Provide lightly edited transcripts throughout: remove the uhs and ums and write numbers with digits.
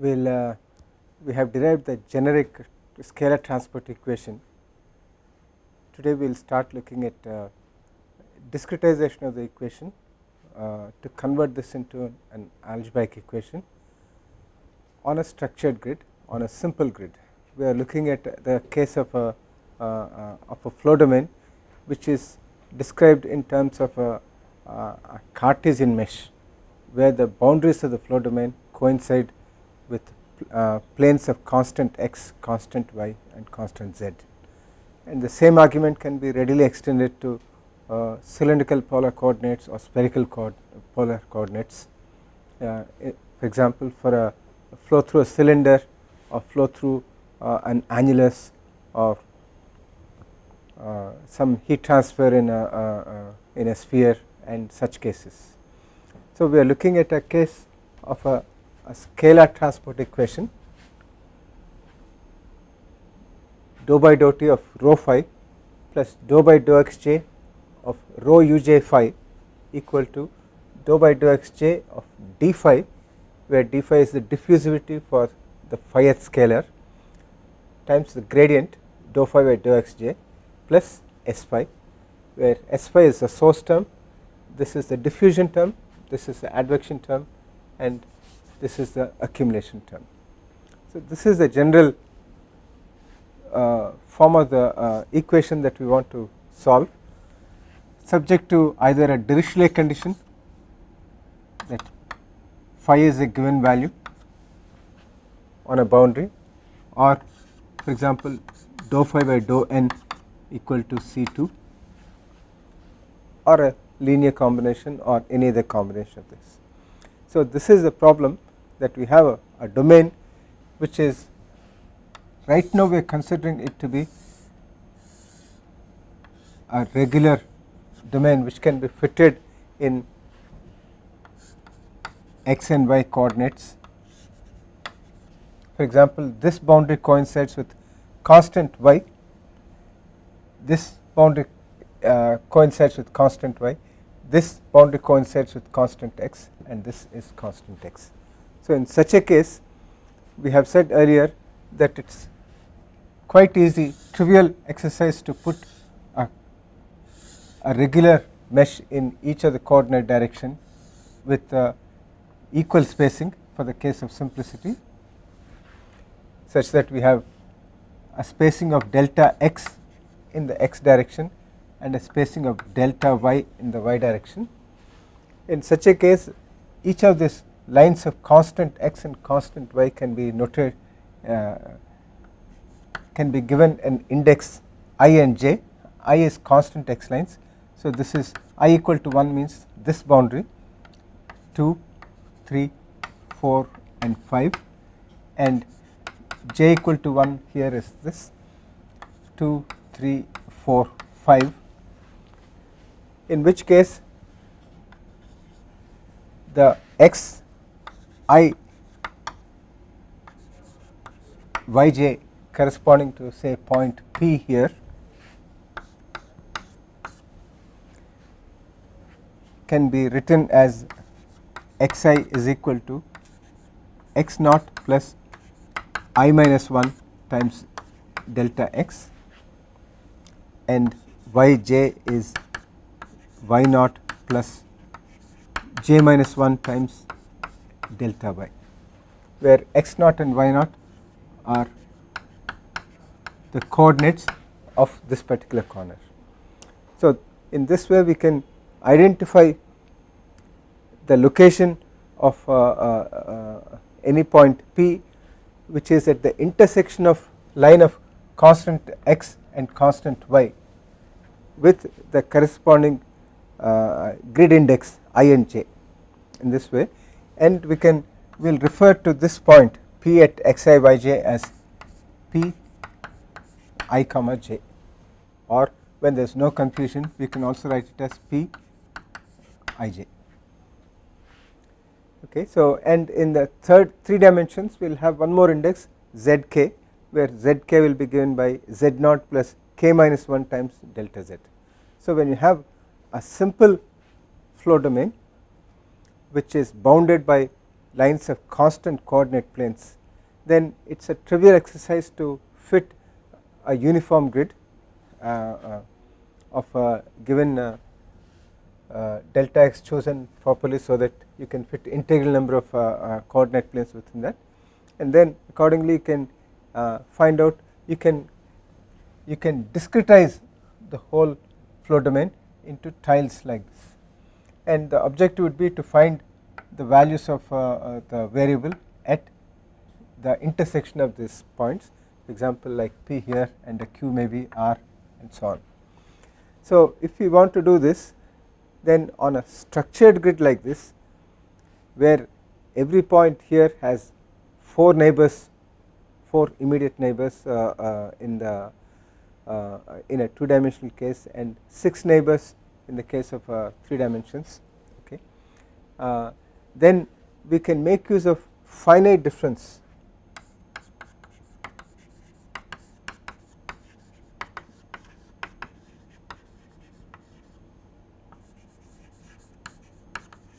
we have derived the generic scalar transport equation. Today we will start looking at discretization of the equation to convert this into an algebraic equation on a structured grid, on a simple grid. We are looking at the case of a flow domain which is described in terms of a Cartesian mesh, where the boundaries of the flow domain coincide with planes of constant x, constant y and constant z, and the same argument can be readily extended to cylindrical polar coordinates or spherical polar coordinates. For example, for a flow through a cylinder or flow through an annulus or some heat transfer in a sphere and such cases. So we are looking at a case of a scalar transport equation, dou by dou t of rho phi plus dou by dou xj of rho uj phi equal to dou by dou xj of d phi, where d phi is the diffusivity for the phieth scalar, times the gradient dou phi by dou xj plus s phi, where s phi is the source term, this is the diffusion term, this is the advection term, and this is the accumulation term. So this is the general form of the equation that we want to solve, subject to either a Dirichlet condition that phi is a given value on a boundary, or for example dou phi by dou n equal to C2, or a linear combination or any other combination of this. So this is the problem that we have a domain which is, right now we are considering it to be a regular domain which can be fitted in x and y coordinates. For example, this boundary coincides with constant y, this boundary coincides with constant y, this boundary coincides with constant x, and this is constant x. So in such a case, we have said earlier that it is quite easy, trivial exercise to put a regular mesh in each of the coordinate direction with equal spacing for the case of simplicity, such that we have a spacing of delta x in the x direction and a spacing of delta y in the y direction. In such a case, each of these lines of constant x and constant y can be noted, can be given an index I and j. I is constant x lines, so this is I equal to 1 means this boundary 2, 3, 4 and 5, and j equal to 1 here is this 2, 3, 4, 5, in which case the x I yj corresponding to say point P here can be written as xi is equal to x naught plus I minus 1 times delta x, and yj is y naught plus j minus 1 times delta y, where x naught and y naught are the coordinates of this particular corner. So in this way we can identify the location of any point P which is at the intersection of line of constant x and constant y with the corresponding grid index I and j in this way, and we will refer to this point P at xi yj as P I comma j, or when there is no confusion we can also write it as P ij. Okay, so and in the three dimensions we will have one more index zk, where zk will be given by z naught plus k minus 1 times delta z. So when you have a simple flow domain which is bounded by lines of constant coordinate planes, then it is a trivial exercise to fit a uniform grid of a given delta x chosen properly, so that you can fit integral number of coordinate planes within that, and then accordingly you can find out, you can discretize the whole flow domain into tiles like this, and the objective would be to find the values of the variable at the intersection of these points, for example like P here and the Q may be R and so on. So if we want to do this, then on a structured grid like this, where every point here has 4 neighbors, 4 immediate neighbors in a 2-dimensional case, and 6 neighbors in the case of 3 dimensions, okay, then we can make use of finite difference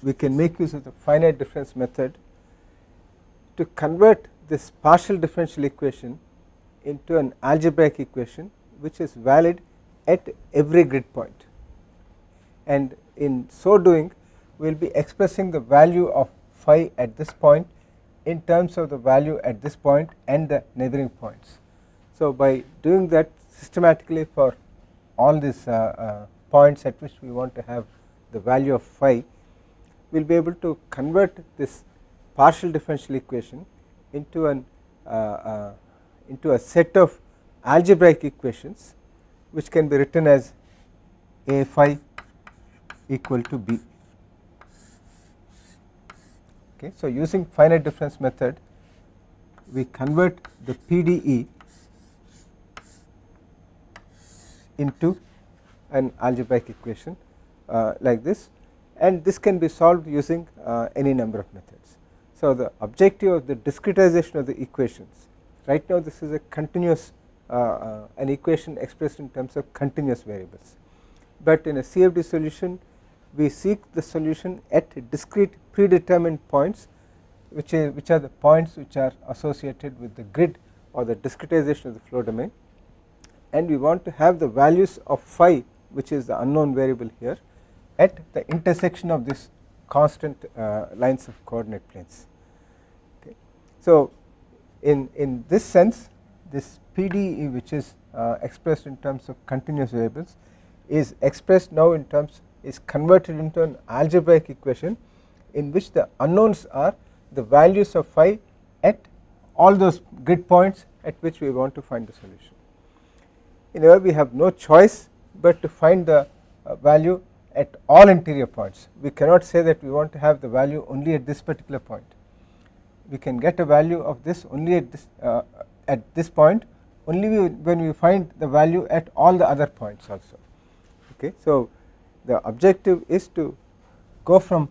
of the finite difference method to convert this partial differential equation into an algebraic equation which is valid at every grid point, and in so doing we will be expressing the value of phi at this point in terms of the value at this point and the neighboring points. So by doing that systematically for all these points at which we want to have the value of phi, we will be able to convert this partial differential equation into a set of algebraic equations which can be written as A phi equal to B. Okay, so using finite difference method, we convert the PDE into an algebraic equation like this, and this can be solved using any number of methods. So the objective of the discretization of the equations, right now this is a continuous an equation expressed in terms of continuous variables, but in a CFD solution we seek the solution at discrete predetermined points, which are the points which are associated with the grid or the discretization of the flow domain, and we want to have the values of phi, which is the unknown variable here, at the intersection of this constant lines of coordinate planes. Okay. So in this sense, this PDE, which is expressed in terms of continuous variables, is expressed now in terms, is converted into an algebraic equation in which the unknowns are the values of phi at all those grid points at which we want to find the solution. In a way, we have no choice but to find the value at all interior points. We cannot say that we want to have the value only at this particular point. We can get a value of this only at this point only when we find the value at all the other points also. Okay, so the objective is to go from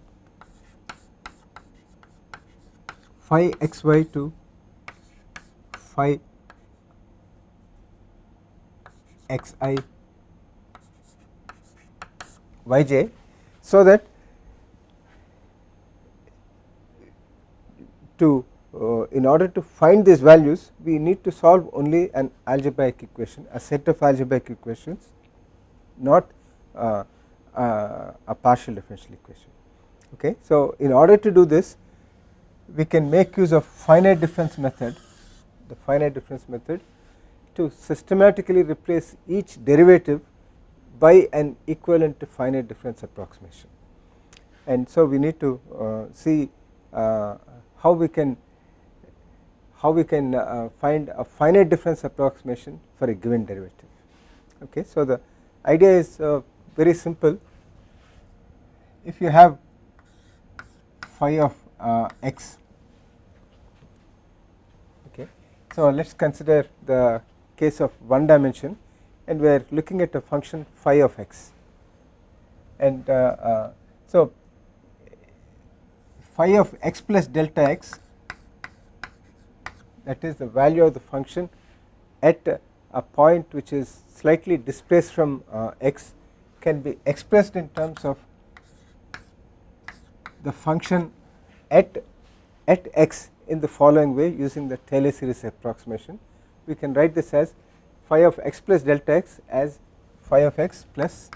phi xy to phi xi yj, so that in order to find these values we need to solve only an algebraic equation, a set of algebraic equations, not a partial differential equation. Okay, so in order to do this we can make use of finite difference method, the finite difference method, to systematically replace each derivative by an equivalent to finite difference approximation. And so we need to see how we can find a finite difference approximation for a given derivative. Okay, so the idea is very simple. If you have phi of x, okay, so let us consider the case of one dimension, and we are looking at a function phi of x, and so phi of x plus delta x, that is the value of the function at a point which is slightly displaced from x, can be expressed in terms of the function at at x in the following way using the Taylor series approximation. We can write this as phi of x plus delta x as phi of x plus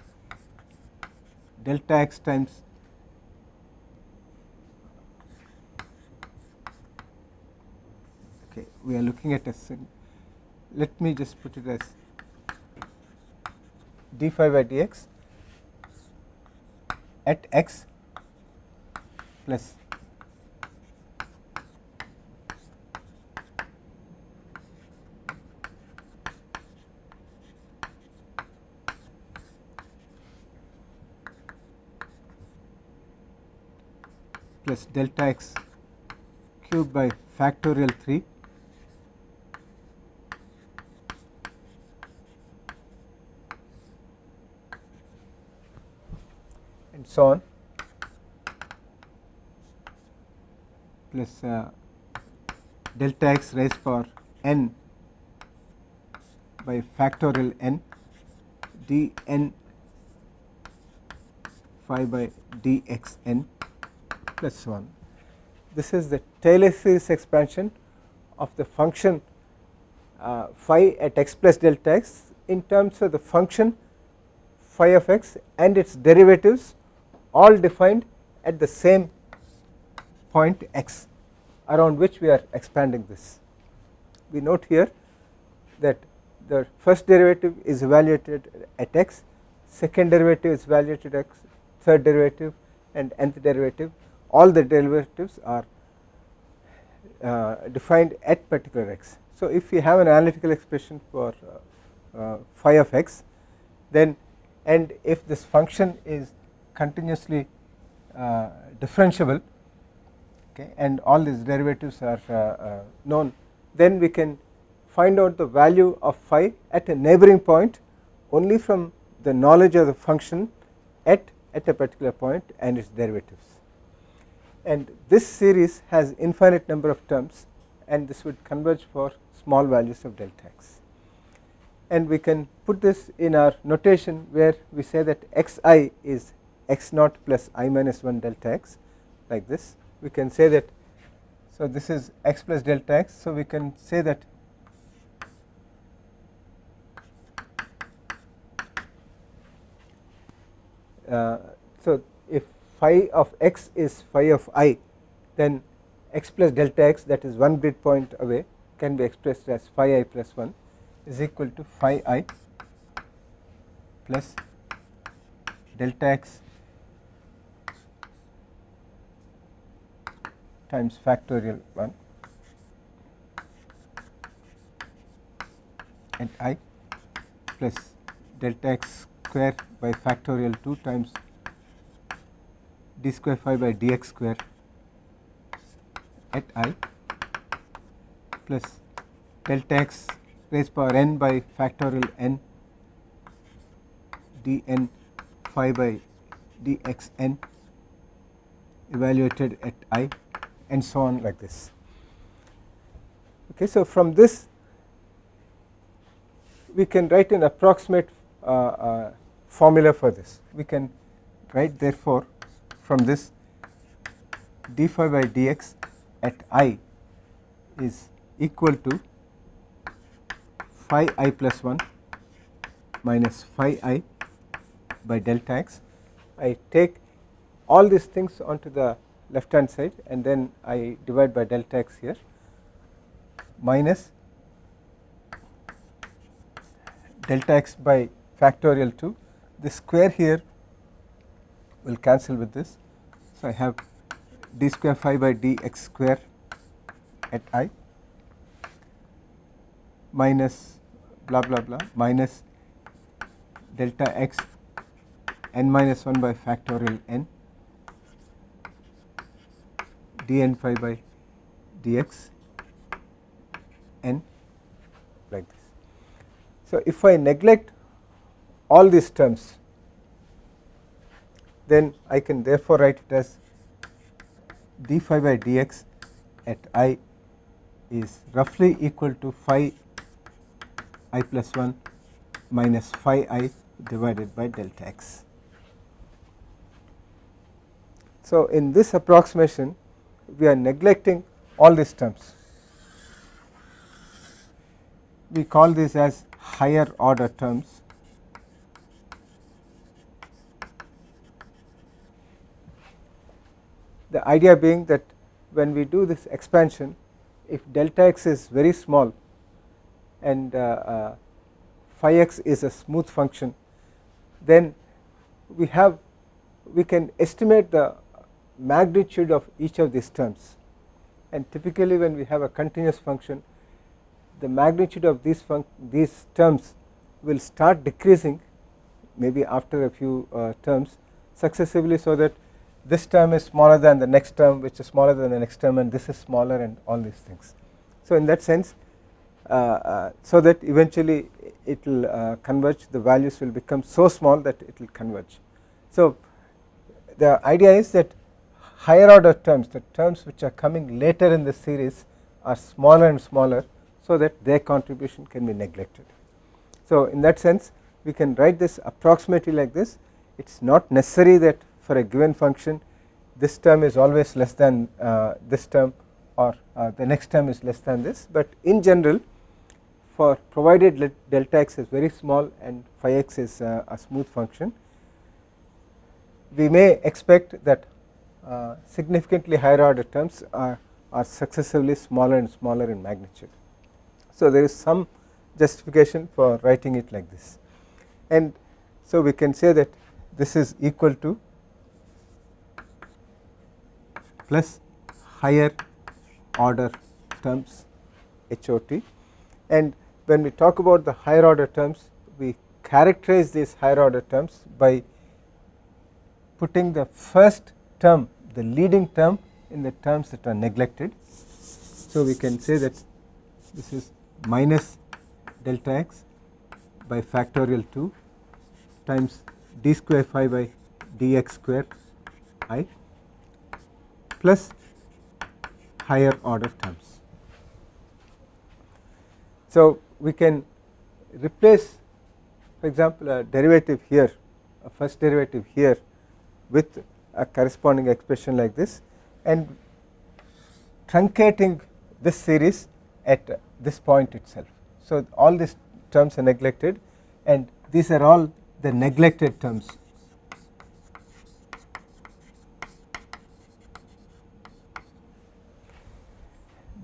delta x times we are looking at let me just put it as d phi by dx at x plus delta x cubed by factorial 3 and so on plus delta x raised power n by factorial n dn phi by dxn plus so on. This is the Taylor series expansion of the function phi at x plus delta x in terms of the function phi of x and its derivatives all defined at the same point x around which we are expanding this. We note here that the first derivative is evaluated at x, second derivative is evaluated at x, third derivative and nth derivative, all the derivatives are defined at particular x. So, if we have an analytical expression for phi of x, then and if this function is continuously differentiable, okay, and all these derivatives are known, then we can find out the value of phi at a neighboring point only from the knowledge of the function at a particular point and its derivatives. And this series has infinite number of terms, and this would converge for small values of delta x. And we can put this in our notation where we say that xi is x naught plus I minus 1 delta x, like this. We can say that, so this is x plus delta x, so we can say that so if phi of x is phi of I, then x plus delta x, that is one grid point away, can be expressed as phi I plus 1 is equal to phi I plus delta x times factorial 1 at I plus delta x square by factorial 2 times d square phi by dx square at I plus delta x raised power n by factorial n dn phi by dxn evaluated at I, and so on, like this. Okay, so from this we can write an approximate formula for this. We can write therefore from this d phi by dx at I is equal to phi I plus 1 minus phi I by delta x. I take all these things onto the left hand side and then I divide by delta x here, minus delta x by factorial 2. The square here will cancel with this, so I have d square phi by dx square at I minus blah blah blah minus delta x n minus 1 by factorial n dn phi by dx n, like this. So, if I neglect all these terms, then I can therefore write it as d phi by dx at I is roughly equal to phi I plus 1 minus phi I divided by delta x. So, in this approximation we are neglecting all these terms. We call these as higher order terms. The idea being that when we do this expansion, if delta x is very small and phi x is a smooth function, then we can estimate the magnitude of each of these terms. And typically when we have a continuous function, the magnitude of these terms will start decreasing maybe after a few terms successively, so that this term is smaller than the next term, which is smaller than the next term, and this is smaller, and all these things. So in that sense, so that eventually it will converge, the values will become so small that it will converge. So the idea is that higher order terms, the terms which are coming later in the series, are smaller and smaller, so that their contribution can be neglected. So in that sense, we can write this approximately like this. It is not necessary that for a given function this term is always less than this term, or the next term is less than this, but in general, for provided delta x is very small and phi x is a smooth function, we may expect that significantly higher order terms are successively smaller and smaller in magnitude. So there is some justification for writing it like this, and so we can say that this is equal to plus higher order terms HOT. And when we talk about the higher order terms, we characterize these higher order terms by putting the first term, the leading term, in the terms that are neglected. So we can say that this is minus delta x by factorial 2 times d square phi by dx square I plus higher order terms. So we can replace, for example, a derivative here, a first derivative here, with a corresponding expression like this, and truncating this series at this point itself. So all these terms are neglected, and these are all the neglected terms.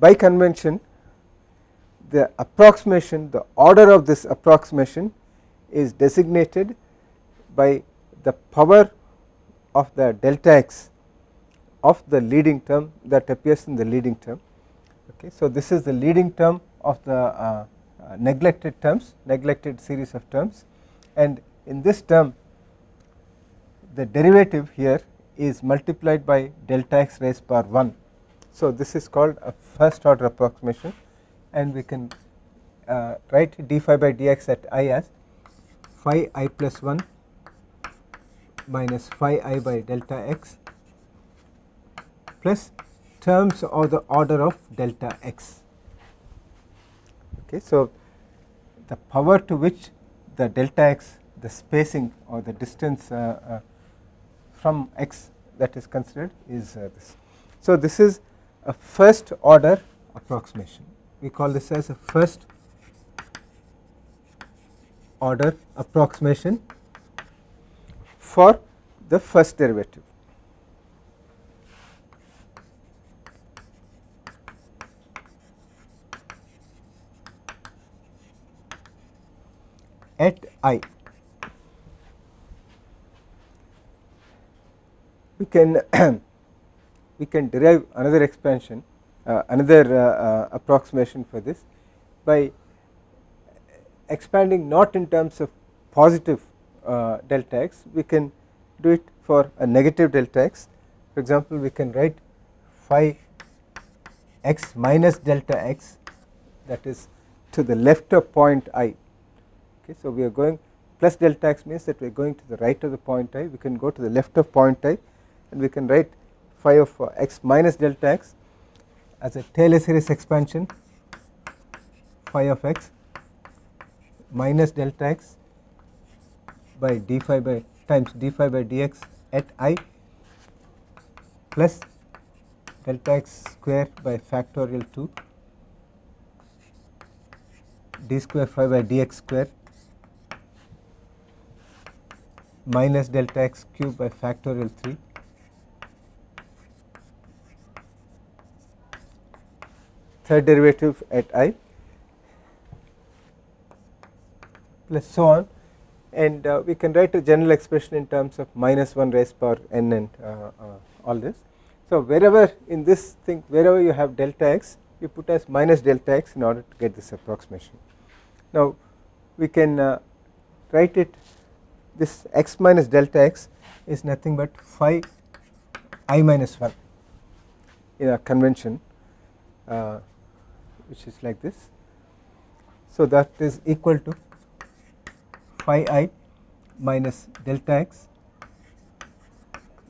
By convention, the approximation, the order of this approximation is designated by the power of the delta x of the leading term that appears in the leading term. Okay, so this is the leading term of the neglected terms, neglected series of terms, and in this term the derivative here is multiplied by delta x raised power 1. So this is called a first order approximation, and we can write d phi by dx at I as phi I plus 1 minus phi I by delta x plus terms of the order of delta x. Okay, so the power to which the delta x, the spacing or the distance from x that is considered, is this. So this is a first order approximation. We call this as a first order approximation for the first derivative. At I, we can we can derive another expansion, another approximation for this by expanding not in terms of positive delta x. We can do it for a negative delta x. For example, we can write phi x minus delta x, that is to the left of point I. Okay, so we are going, plus delta x means that we are going to the right of the point I. We can go to the left of point I, and we can write phi of x minus delta x as a Taylor series expansion, phi of x minus delta x by d phi by times d phi by dx at I plus delta x square by factorial 2 d square phi by dx square minus delta x cube by factorial 3 third derivative at I plus so on, and we can write a general expression in terms of minus 1 raised power n and all this. So wherever in this thing, wherever you have delta x, you put as minus delta x in order to get this approximation. Now we can write it, this x minus delta x is nothing but phi I minus 1 in a convention which is like this. So that is equal to phi I minus delta x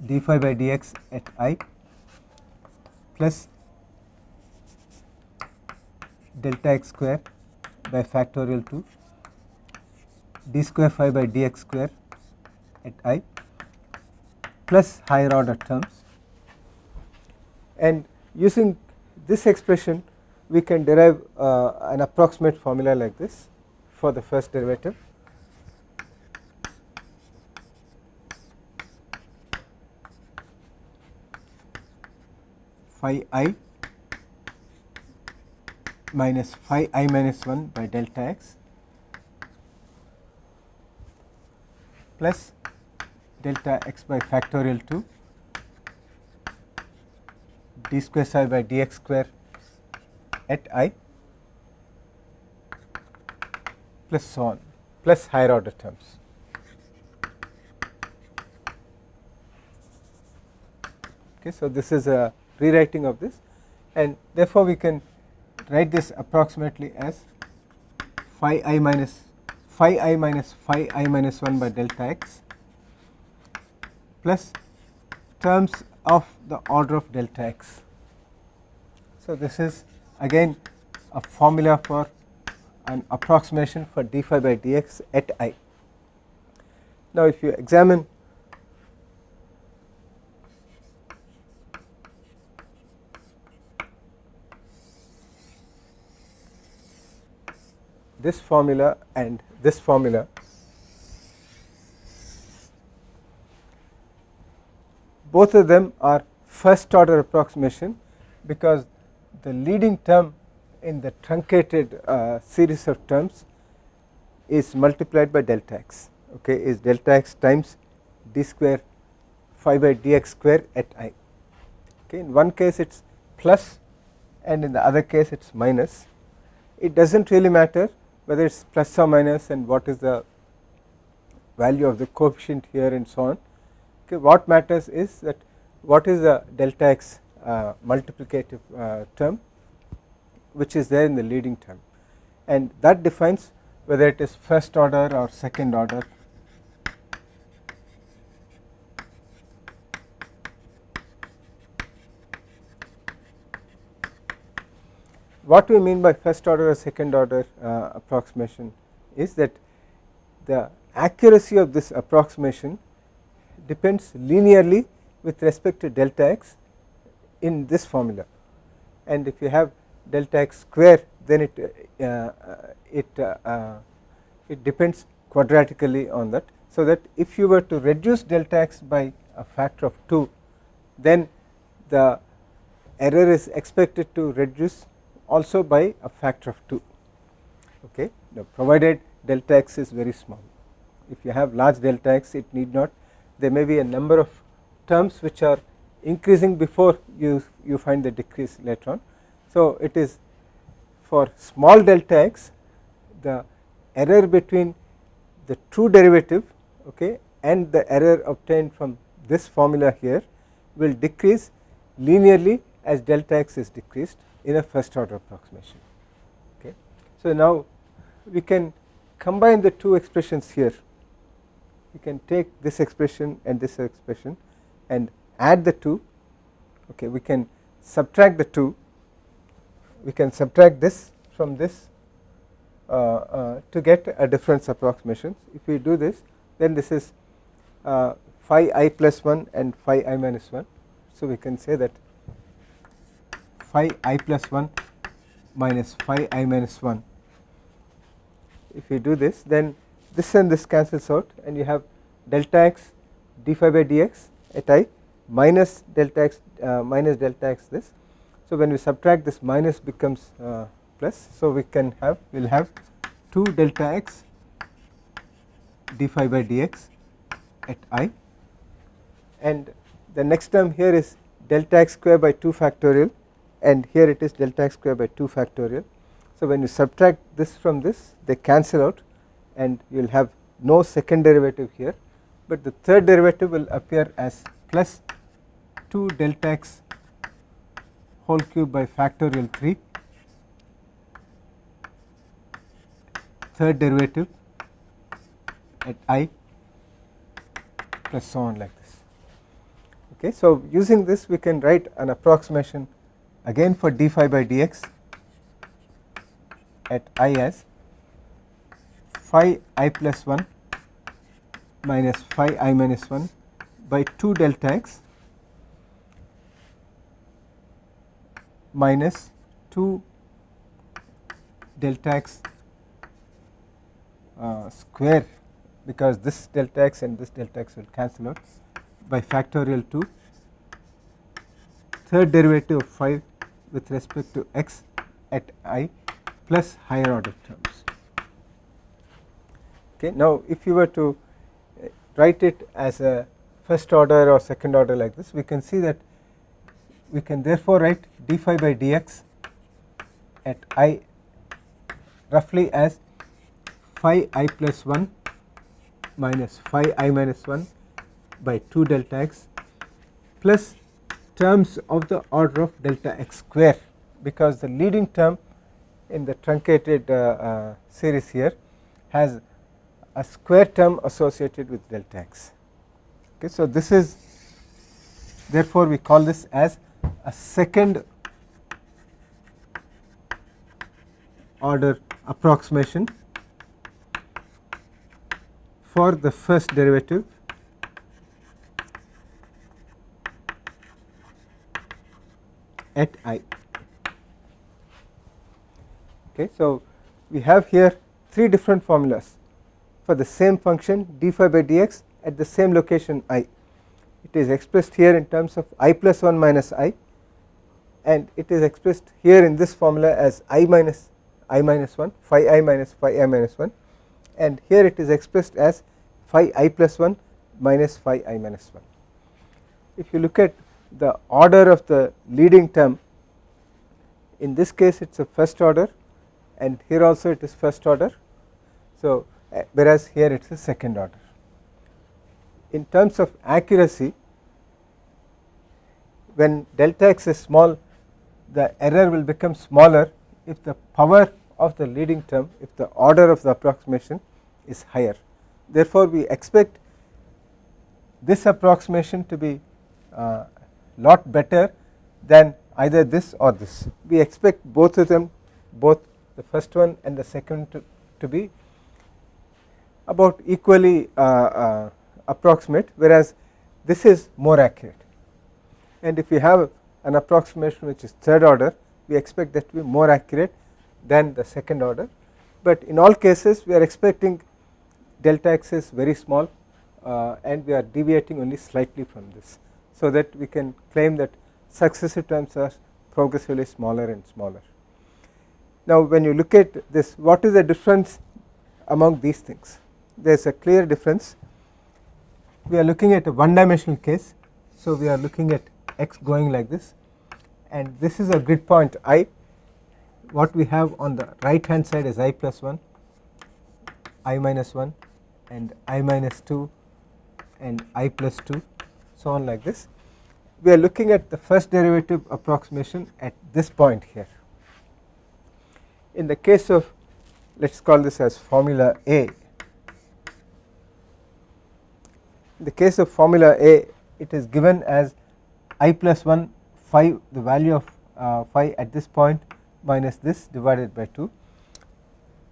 d phi by dx at I plus delta x square by factorial 2 d square phi by dx square at I plus higher order terms, and using this expression we can derive an approximate formula like this for the first derivative. Phi I minus phi I minus 1 by delta x plus delta x by factorial 2 d square psi by dx square at I plus so on, plus higher order terms. Okay, so this is a rewriting of this, and therefore we can write this approximately as phi I minus phi I minus 1 by delta x plus terms of the order of delta x. So this is again a formula for an approximation for d phi by dx at I. Now if you examine this formula and this formula, both of them are first order approximation because the leading term in the truncated series of terms is multiplied by delta x, okay, is delta x times d square phi by dx square at I. Okay, in one case it is plus and in the other case it is minus. It does not really matter whether it is plus or minus and what is the value of the coefficient here and so on. Okay, what matters is that what is the delta x multiplicative term which is there in the leading term, and that defines whether it is first order or second order. What we mean by first order or second order approximation is that the accuracy of this approximation depends linearly with respect to delta x in this formula, and if you have delta x square then it depends quadratically on that, so that if you were to reduce delta x by a factor of 2 then the error is expected to reduce also by a factor of 2, okay, now provided delta x is very small. If you have large delta x, it need not, there may be a number of terms which are increasing before you find the decrease later on. So it is for small delta x, the error between the true derivative, okay, and the error obtained from this formula here will decrease linearly as delta x is decreased in a first order approximation. Okay. So now we can combine the two expressions here. We can take this expression and this expression and add the two. Okay, we can subtract the two. We can subtract this from this to get a difference approximation. If we do this, then this is phi I plus 1 and phi I minus 1. So we can say that phi I plus 1 minus phi I minus 1. If you do this, then this and this cancels out and you have delta x d phi by dx at I minus delta x this. So when we subtract, this minus becomes plus, so we will have 2 delta x d phi by dx at I, and the next term here is delta x square by 2 factorial, and here it is delta x square by 2 factorial. So when you subtract this from this, they cancel out and you will have no second derivative here, but the third derivative will appear as plus 2 delta x whole cube by factorial 3, third derivative at I, plus so on like this. Okay, so using this we can write an approximation again for d phi by dx at I as phi I plus 1 minus phi I minus 1 by 2 delta x minus 2 delta x square, because this delta x and this delta x will cancel out, by factorial 2, third derivative of phi with respect to x at I plus higher order terms. Okay, now if you were to write it as a first order or second order like this, we can see that we can therefore write d phi by dx at I roughly as phi I plus 1 minus phi I minus 1 by 2 delta x plus terms of the order of delta x square, because the leading term in the truncated series here has a square term associated with delta x. Okay, so this is, therefore we call this as a second order approximation for the first derivative at I. Okay, so we have here 3 different formulas for the same function d phi by dx at the same location I. It is expressed here in terms of I plus 1 minus I, and it is expressed here in this formula as I minus 1, phi I minus phi I minus 1, and here it is expressed as phi I plus 1 minus phi I minus 1. If you look at the order of the leading term, in this case it is a first order, and here also it is first order, so whereas here it is a second order. In terms of accuracy, when delta x is small, the error will become smaller if the power of the leading term, if the order of the approximation is higher. Therefore we expect this approximation to be lot better than either this or this. We expect both of them, both the first one and the second to be about equally approximate, whereas this is more accurate. And if we have an approximation which is third order, we expect that to be more accurate than the second order, but in all cases we are expecting delta x is very small and we are deviating only slightly from this, so that we can claim that successive terms are progressively smaller and smaller. Now when you look at this, what is the difference among these things? There is a clear difference. We are looking at a one dimensional case, so we are looking at x going like this, and this is a grid point I. What we have on the right hand side is I plus 1, I minus 1, and I minus 2, and I plus 2, so on like this. We are looking at the first derivative approximation at this point here. In the case of, let us call this as formula A. In the case of formula A, it is given as I plus 1 phi, the value of phi at this point minus this divided by 2,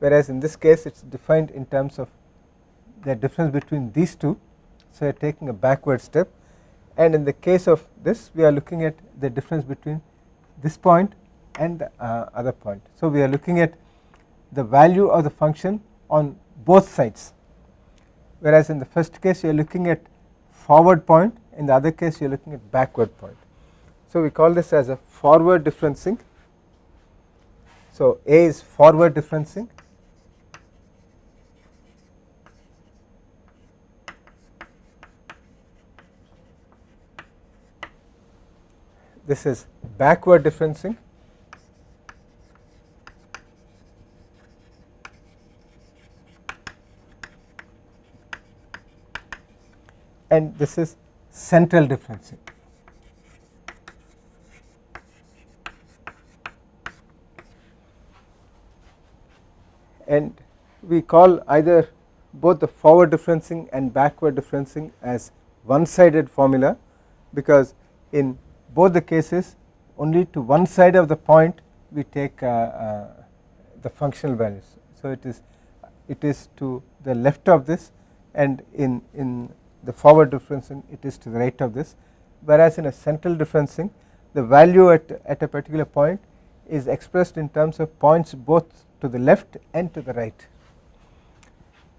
whereas in this case it is defined in terms of the difference between these two, so we are taking a backward step, and in the case of this we are looking at the difference between this point and the other point. So, we are looking at the value of the function on both sides, whereas in the first case you are looking at forward point, in the other case you are looking at backward point. So, we call this as a forward differencing. So, A is forward differencing, this is backward differencing, and this is central differencing. And we call either both the forward differencing and backward differencing as one-sided formula, because in both the cases only to one side of the point we take the functional values. So, it is to the left of this, and in the forward differencing it is to the right of this, whereas in a central differencing the value at a particular point is expressed in terms of points both to the left and to the right.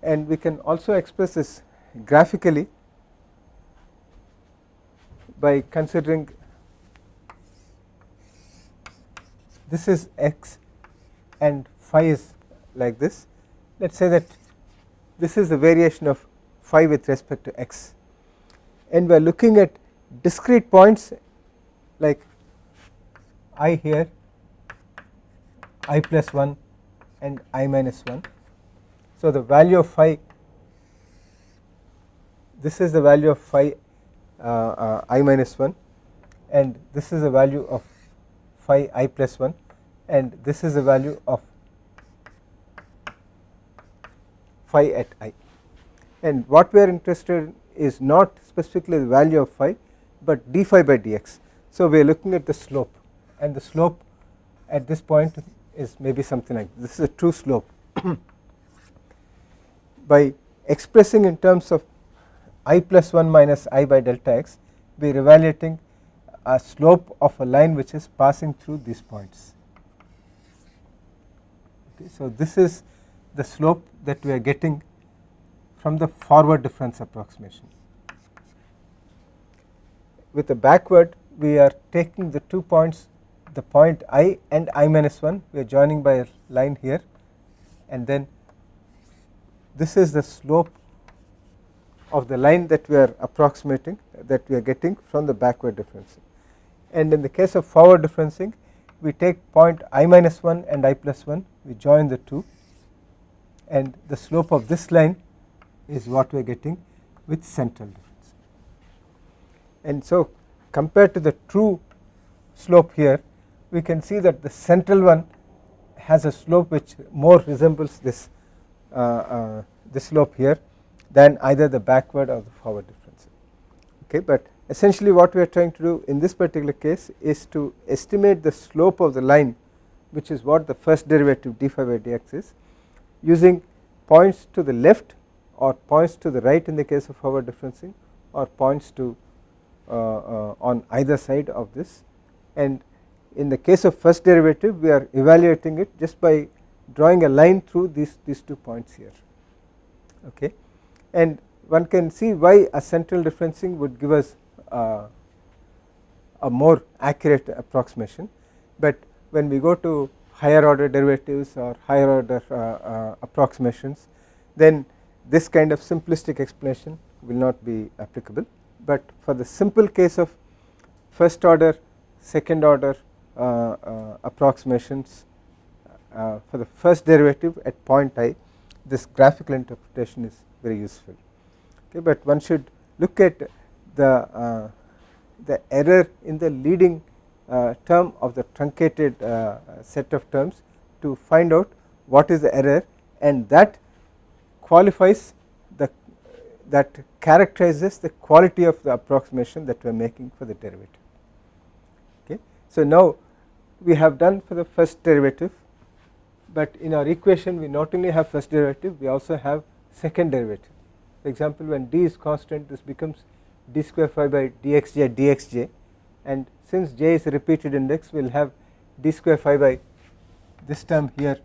And we can also express this graphically by considering this is x and phi is like this. Let us say that this is the variation of phi with respect to x, and we are looking at discrete points like I here, I plus 1 and I minus 1. So, the value of phi, this is the value of phi I minus 1, and this is the value of phi I plus 1, and this is the value of phi at I. And what we are interested in is not specifically the value of phi, but d phi by dx. So, we are looking at the slope, and the slope at this point is maybe something like this. Is a true slope. By expressing in terms of I plus 1 minus I by delta x, we are evaluating a slope of a line which is passing through these points. Okay, so, this is the slope that we are getting from the forward difference approximation. With the backward, we are taking the 2 points, the point I and I minus 1, we are joining by a line here, and then this is the slope of the line that we are approximating, that we are getting from the backward differencing. And in the case of forward differencing, we take point I minus 1 and I plus 1, we join the 2, and the slope of this line is what we are getting with central difference. And so, compared to the true slope here, we can see that the central one has a slope which more resembles this slope here than either the backward or the forward difference. Okay, but essentially what we are trying to do in this particular case is to estimate the slope of the line, which is what the first derivative d phi by dx is, using points to the left or points to the right in the case of forward differencing, or points to on either side of this. And in the case of first derivative, we are evaluating it just by drawing a line through these 2 points here. Okay, and one can see why a central differencing would give us a more accurate approximation, but when we go to higher order derivatives or higher order approximations, then this kind of simplistic explanation will not be applicable. But for the simple case of first order, second order approximations for the first derivative at point I, this graphical interpretation is very useful. Okay, but one should look at the error in the leading term of the truncated set of terms to find out what is the error, and that qualifies that characterizes the quality of the approximation that we are making for the derivative. Okay, so now we have done for the first derivative, but in our equation we not only have first derivative, we also have second derivative. For example, when d is constant, this becomes d square phi by dxj dxj, and since j is a repeated index, we will have d square phi by this term here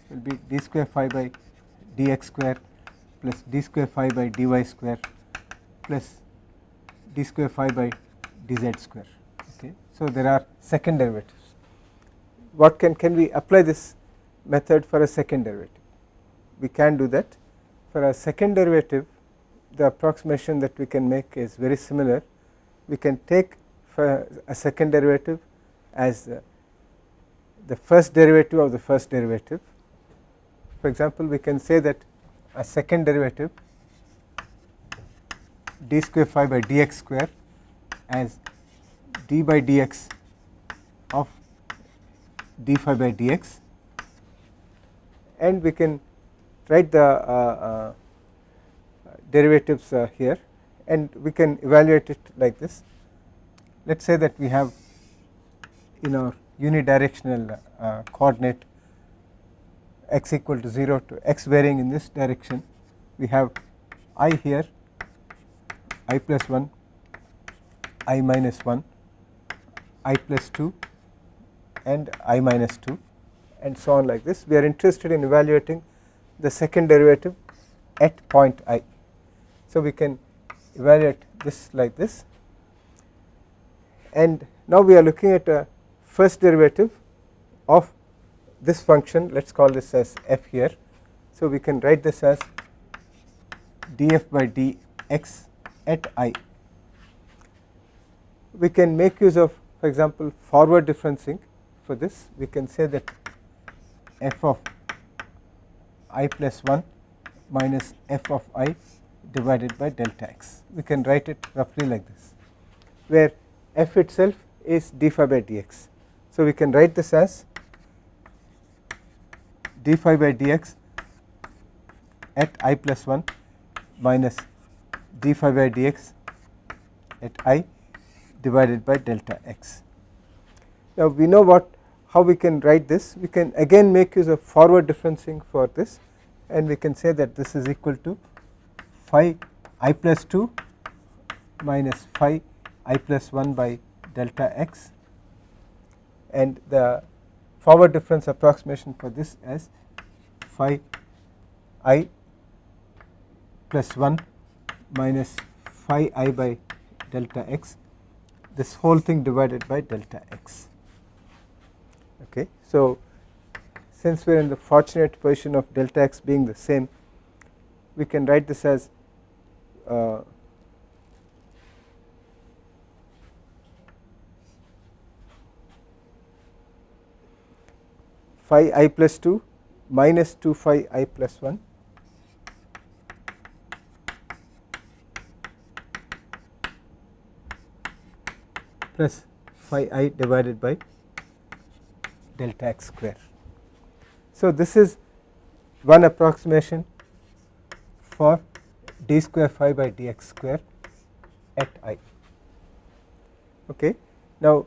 will be d square phi by dx square plus d square phi by dy square plus d square phi by dz square. Okay. So, there are second derivatives. What can we apply this method for a second derivative? We can do that. For a second derivative, the approximation that we can make is very similar. We can take for a second derivative as the first derivative of the first derivative. For example, we can say that a second derivative d square phi by dx square as d by dx of d phi by dx, and we can write the derivatives here, and we can evaluate it like this. Let us say that we have in our unidirectional coordinate x equal to 0 to x varying in this direction, we have I here, I plus 1, I minus 1, I plus 2 and I minus 2 and so on like this. We are interested in evaluating the second derivative at point I. So, we can evaluate this like this, and now we are looking at a first derivative of this function. Let us call this as f here. So, we can write this as df by dx at I. We can make use of, for example, forward differencing. For this, we can say that f of I plus 1 minus f of I divided by delta x. We can write it roughly like this, where f itself is d phi by dx. So, we can write this as d phi by dx at I plus 1 minus d phi by dx at I divided by delta x. Now, we know how we can write this. We can again make use of forward differencing for this, and we can say that this is equal to phi I plus 2 minus phi I plus 1 by delta x, and the forward difference approximation for this as phi I plus 1 minus phi I by delta x, this whole thing divided by delta x. Okay. So, since we are in the fortunate position of delta x being the same, we can write this as phi I plus 2 minus 2 phi I plus 1 plus phi I divided by delta x square. So, this is one approximation for d square phi by dx square at I. Okay. Now,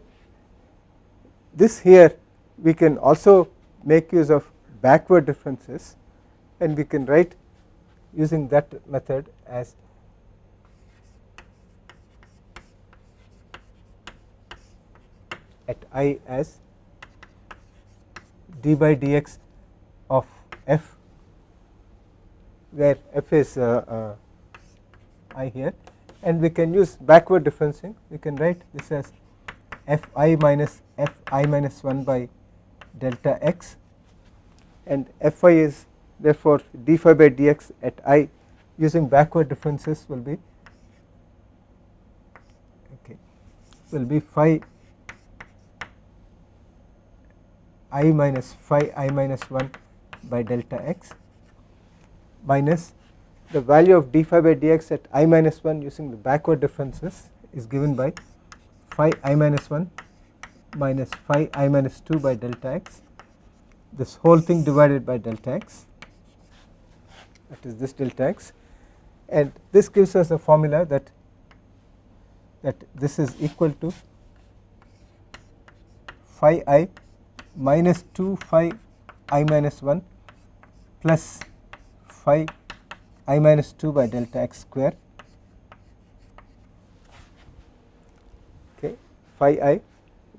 this here we can also make use of backward differences, and we can write using that method as at I as d by dx of f, where f is I here, and we can use backward differencing. We can write this as f I minus f I minus 1 by delta x, and f I is therefore d phi by dx at I using backward differences will be phi I minus phi I minus 1 by delta x minus the value of d phi by dx at I minus 1 using the backward differences is given by phi I minus 1 minus phi I minus 2 by delta x, this whole thing divided by delta x, that is this delta x, and this gives us a formula that this is equal to phi I minus 2 phi I minus 1 plus phi I minus 2 by delta x square. Okay. phi I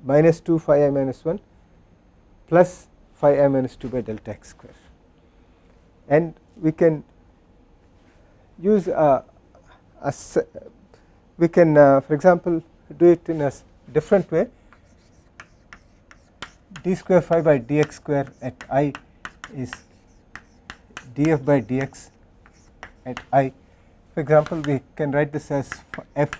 minus 2 phi I minus 1 plus phi I minus 2 by delta x square. And we can use we can for example do it in a different way. D square phi by dx square at I is df by dx at I. For example, we can write this as f.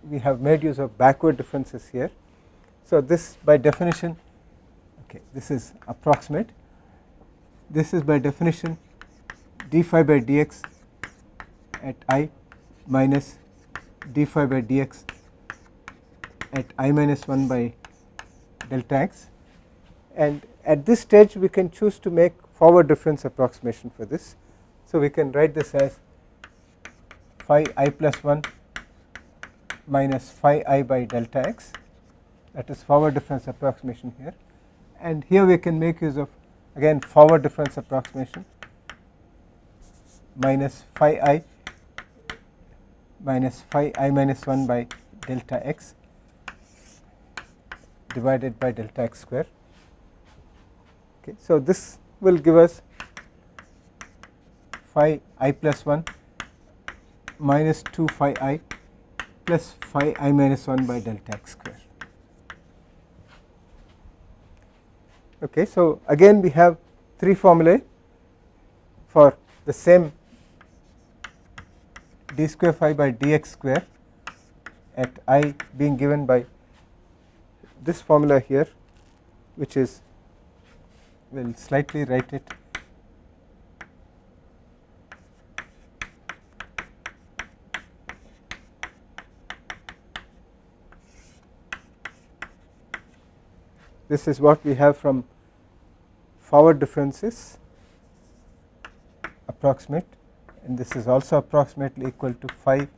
We have made use of backward differences here. So this by definition, okay, this is approximate. This is by definition d phi by dx at I minus d phi by dx at I minus 1 by delta x, and at this stage we can choose to make forward difference approximation for this. So we can write this as phi I plus 1 minus phi I by delta x, that is forward difference approximation here, and here we can make use of again forward difference approximation minus phi I minus phi I minus 1 by delta x divided by delta x square. Okay, so this will give us phi I plus 1 minus 2 phi I plus phi I minus 1 by delta x square. Okay, so again we have three formulae for the same d square phi by dx square at I being given by this formula here, which is, we will slightly write it this is what we have from forward differences approximate, and this is also approximately equal to phi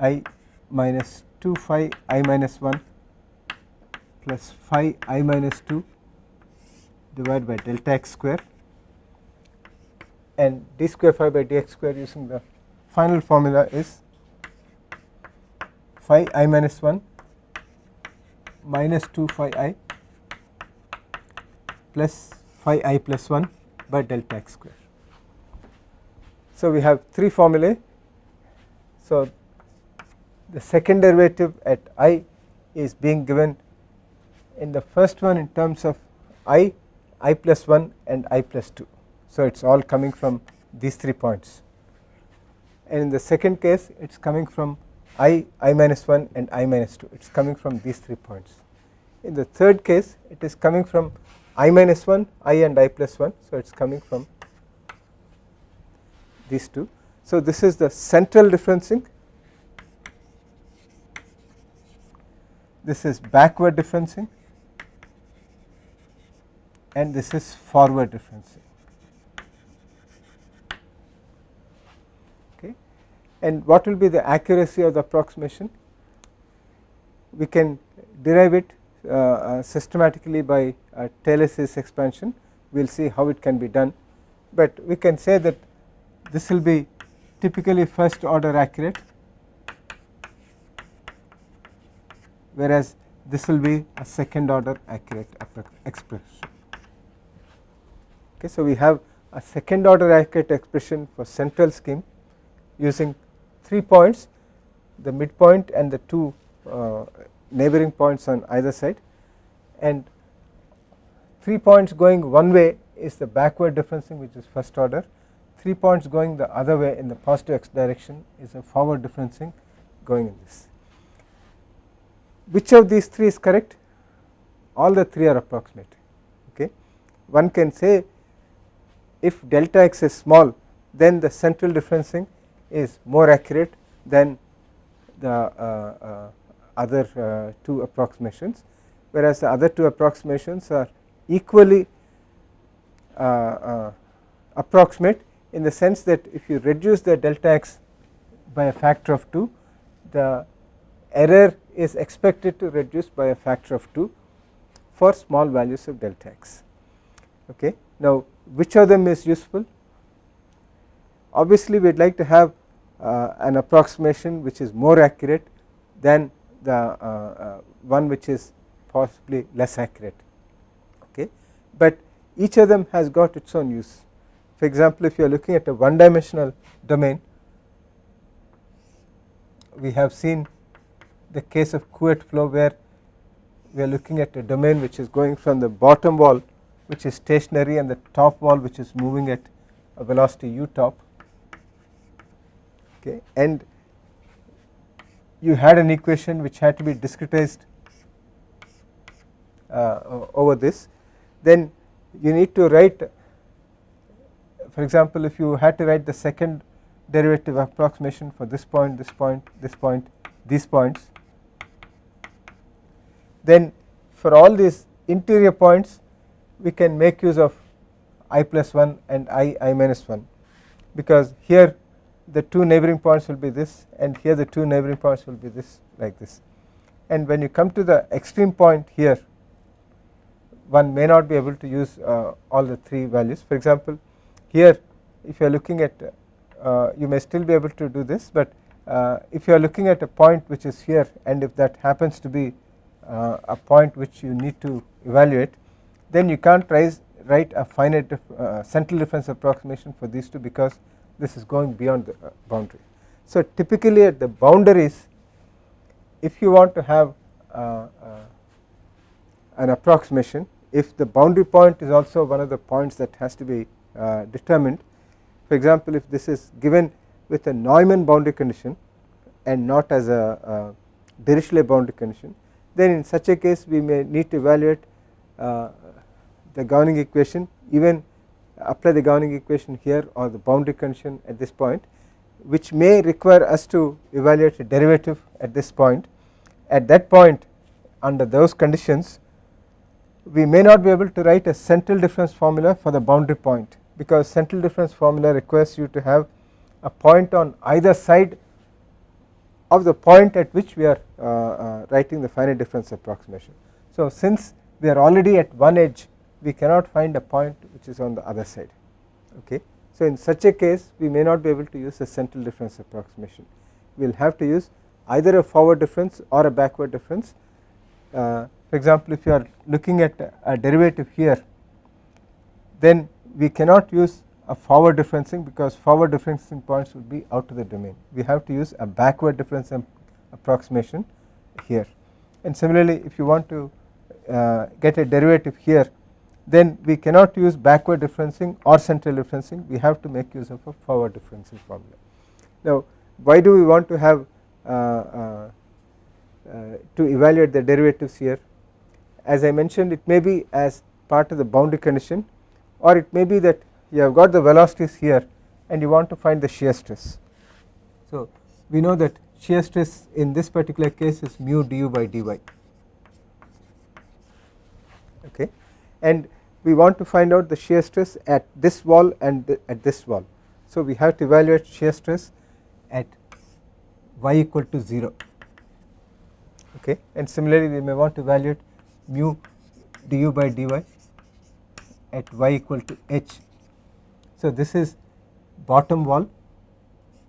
I minus 2 phi I minus 1 plus phi I minus 2 divided by delta x square, and d square phi by dx square using the final formula is phi I minus 1 minus 2 phi I plus phi I plus 1 by delta x square. So we have three formulae. So the second derivative at I is being given in the first one in terms of I plus 1 and I plus 2. So it is all coming from these 3 points, and in the second case it is coming from I minus 1 and I minus 2, it is coming from these 3 points. In the third case it is coming from I minus 1, I and I plus 1, so it is coming from these two. So this is the central differencing, this is backward differencing, and this is forward differencing. Okay. And what will be the accuracy of the approximation? We can derive it systematically by Taylor series expansion. We will see how it can be done, but we can say that this will be typically first order accurate, whereas this will be a second order accurate expression. Okay, so we have a second order accurate expression for central scheme using 3 points, the midpoint and the 2 neighboring points on either side, and 3 points going one way is the backward differencing, which is first order. 3 points going the other way in the positive x direction is a forward differencing going in this. Which of these 3 is correct? All the 3 are approximate. Okay. One can say if delta x is small, then the central differencing is more accurate than the other 2 approximations, whereas the other 2 approximations are equally approximate, in the sense that if you reduce the delta x by a factor of 2, the error is expected to reduce by a factor of 2 for small values of delta x. Okay. Now which of them is useful? Obviously we would like to have an approximation which is more accurate than the one which is possibly less accurate. Okay. But each of them has got its own use. For example, if you are looking at a one dimensional domain, we have seen the case of Couette flow where we are looking at a domain which is going from the bottom wall which is stationary and the top wall which is moving at a velocity u top. Okay. And you had an equation which had to be discretized over this. Then you need to write, for example, if you had to write the second derivative approximation for this point, this point, this point, these points, then for all these interior points we can make use of I plus 1 and I minus 1, because here the two neighboring points will be this and here the two neighboring points will be this, like this. And when you come to the extreme point here, one may not be able to use all the three values. For example, here if you are looking at you may still be able to do this, but if you are looking at a point which is here and if that happens to be a point which you need to evaluate, then you can't write a finite central difference approximation for these two, because this is going beyond the boundary. So typically at the boundaries, if you want to have an approximation, if the boundary point is also one of the points that has to be determined, for example, if this is given with a Neumann boundary condition and not as a Dirichlet boundary condition, then in such a case we may need to evaluate the governing equation, even apply the governing equation here or the boundary condition at this point, which may require us to evaluate a derivative at this point. At that point, under those conditions, we may not be able to write a central difference formula for the boundary point, because central difference formula requires you to have a point on either side of the point at which we are writing the finite difference approximation. So since we are already at one edge, we cannot find a point which is on the other side. Okay. So in such a case we may not be able to use a central difference approximation. We will have to use either a forward difference or a backward difference. For example, if you are looking at a derivative here, then we cannot use a forward differencing, because forward differencing points would be out of the domain. We have to use a backward difference approximation here. And similarly, if you want to get a derivative here, then we cannot use backward differencing or central differencing, we have to make use of a forward differencing formula. Now why do we want to have to evaluate the derivatives here? As I mentioned, it may be as part of the boundary condition, or it may be that you have got the velocities here and you want to find the shear stress. So we know that shear stress in this particular case is mu du by dy. Okay. And we want to find out the shear stress at this wall and at this wall. So we have to evaluate shear stress at y equal to 0. Okay. And similarly we may want to evaluate mu du by dy at y equal to h. So this is bottom wall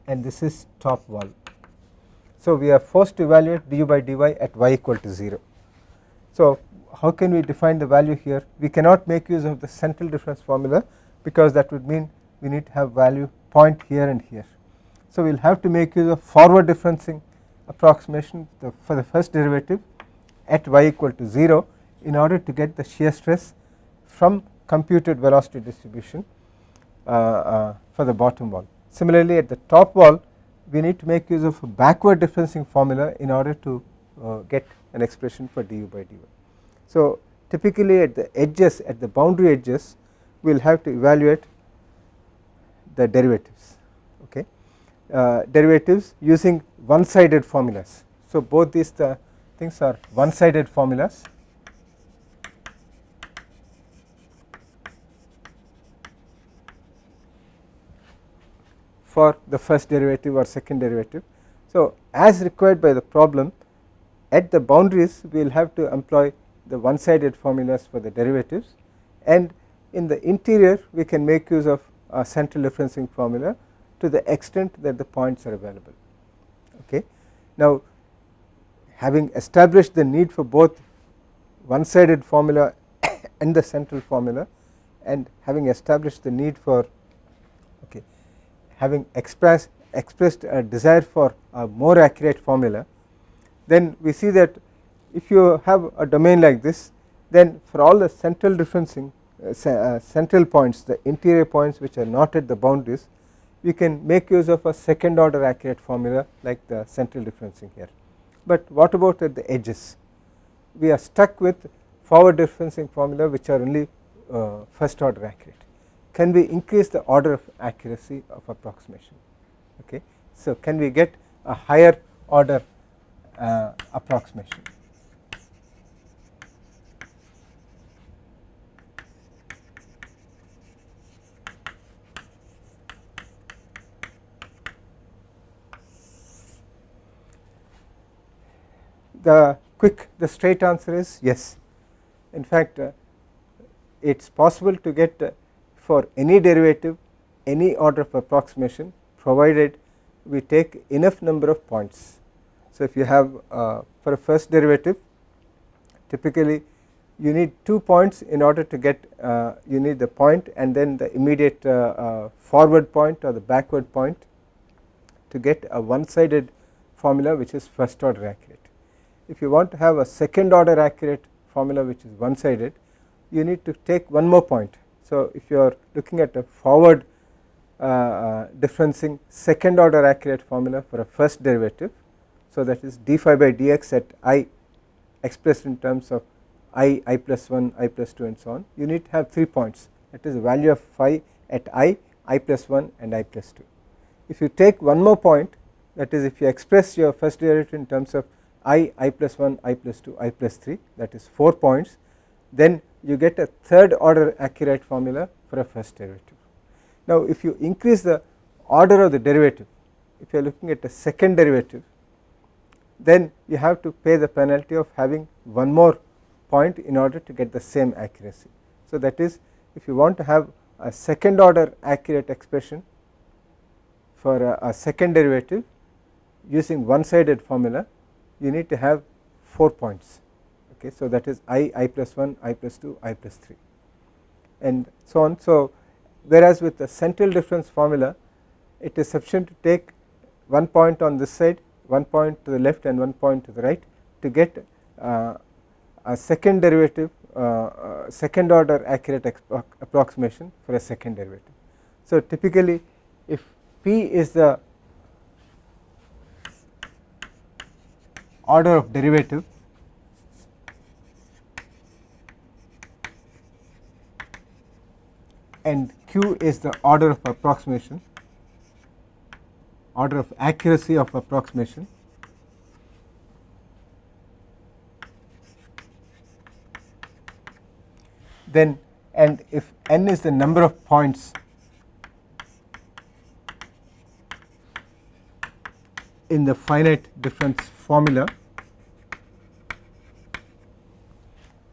and this is top wall. So we are forced to evaluate du by dy at y equal to 0. So how can we define the value here? We cannot make use of the central difference formula, because that would mean we need to have value point here and here. So we will have to make use of forward differencing approximation for the first derivative at y equal to 0 in order to get the shear stress from computed velocity distribution for the bottom wall. Similarly, at the top wall we need to make use of a backward differencing formula in order to get an expression for du by dy. So typically at the edges, at the boundary edges, we will have to evaluate the derivatives. Okay. Derivatives using one-sided formulas. So both these things are one-sided formulas. For the first derivative or second derivative. So as required by the problem, at the boundaries we will have to employ the one-sided formulas for the derivatives, and in the interior we can make use of a central differencing formula to the extent that the points are available. Okay. Now, having established the need for both one sided formula and the central formula, and having established the need for having expressed a desire for a more accurate formula, then we see that if you have a domain like this, then for all the central differencing central points, the interior points which are not at the boundaries, we can make use of a second order accurate formula like the central differencing here. But what about at the edges? We are stuck with forward differencing formula which are only first order accurate. Can we increase the order of accuracy of approximation? Okay. So, can we get a higher order approximation? The straight answer is yes. In fact, it is possible to get for any derivative any order of approximation, provided we take enough number of points. So, if you have for a first derivative, typically you need 2 points in order to get you need the point and then the immediate forward point or the backward point to get a one sided formula which is first order accurate. If you want to have a second order accurate formula which is one sided, you need to take one more point. So, if you are looking at a forward differencing second order accurate formula for a first derivative, so that is d phi by dx at I expressed in terms of I plus 1, I plus 2 and so on, you need to have 3 points, that is the value of phi at I plus 1 and I plus 2. If you take one more point, that is if you express your first derivative in terms of I plus 1, I plus 2, I plus 3, that is 4 points, then you get a third order accurate formula for a first derivative. Now, if you increase the order of the derivative, if you are looking at a second derivative, then you have to pay the penalty of having one more point in order to get the same accuracy. So, that is if you want to have a second order accurate expression for a second derivative using one sided formula, you need to have 4 points. Okay, so, that is I plus 1, I plus 2, I plus 3 and so on. So, whereas with the central difference formula, it is sufficient to take 1 point on this side, 1 point to the left and 1 point to the right to get a second derivative second order accurate approximation for a second derivative. So, typically if P is the order of derivative, and Q is the order of approximation, order of accuracy of approximation, then and if n is the number of points in the finite difference formula,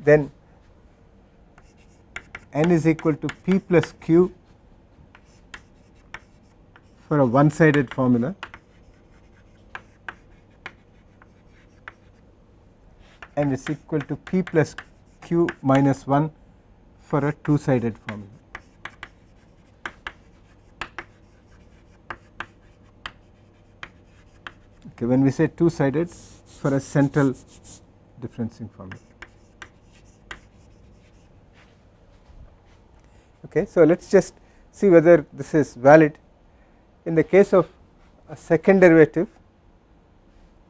then n is equal to p plus q for a one sided formula and is equal to p plus q minus 1 for a two sided formula. Okay, when we say two sided, for a central differencing formula. Okay, so let us just see whether this is valid. In the case of a second derivative,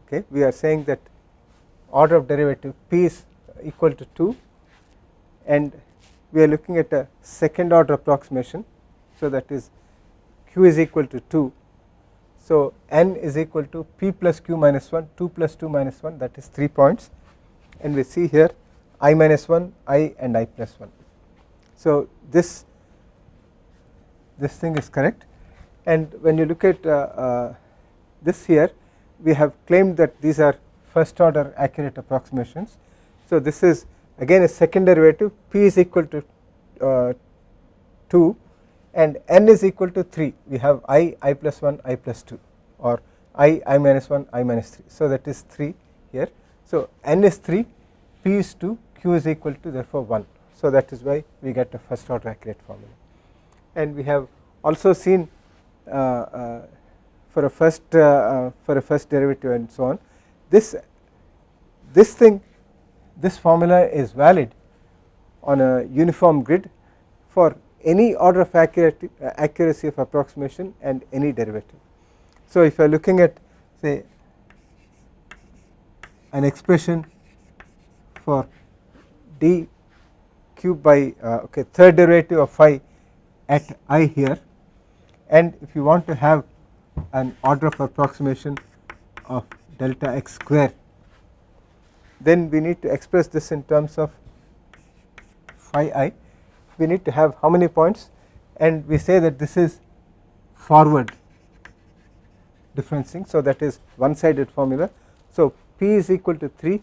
okay, we are saying that order of derivative p is equal to 2 and we are looking at a second order approximation. So, that is q is equal to 2. So, n is equal to p plus q minus 1, 2 plus 2 minus 1, that is 3 points, and we see here I minus 1, I and I plus 1. So, this thing is correct, and when you look at this here, we have claimed that these are first order accurate approximations. So, this is again a second derivative, p is equal to 2 and n is equal to 3, we have I plus 1, I plus 2, or I minus 1, I minus 3. So that is 3 here. So n is 3, p is 2, q is equal to therefore 1. So that is why we get a first order accurate formula. And we have also seen for a first derivative and so on, this formula is valid on a uniform grid for any order of accuracy of approximation and any derivative. So if you are looking at, say, an expression for d cube by third derivative of phi at I here, and if you want to have an order of approximation of delta x square, then we need to express this in terms of phi I. We need to have how many points, and we say that this is forward differencing, so that is one sided formula. So p is equal to 3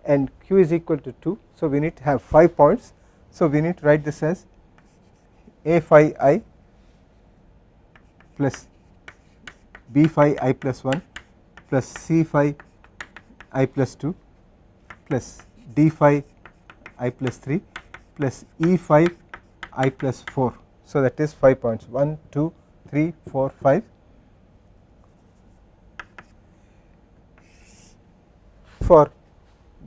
and q is equal to 2, so we need to have 5 points. So we need to write this as a phi I plus b phi I plus 1 plus c phi I plus 2 plus d phi I plus 3 plus e phi I plus 4. So that is 5 points, 1, 2, 3, 4, 5. For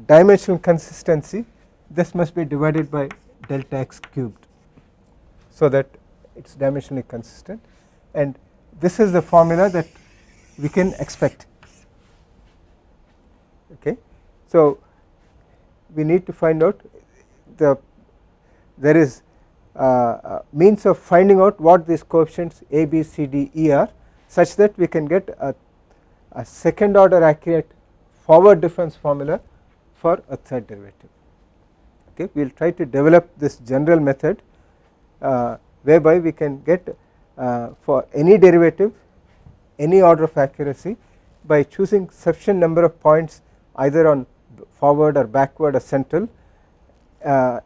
dimensional consistency, this must be divided by delta x cubed, so that it is dimensionally consistent, and this is the formula that we can expect. Okay. So we need to find out there is means of finding out what these coefficients a, b, c, d, e are, such that we can get a second order accurate forward difference formula for a third derivative. Okay, we will try to develop this general method whereby we can get for any derivative any order of accuracy by choosing sufficient number of points either on forward or backward or central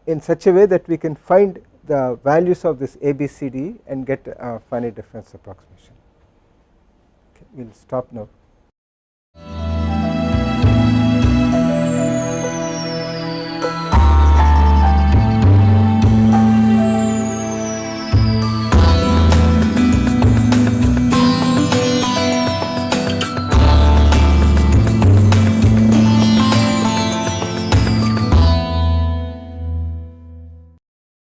in such a way that we can find the values of this a, b, c, d and get a finite difference approximation. Okay, we will stop now.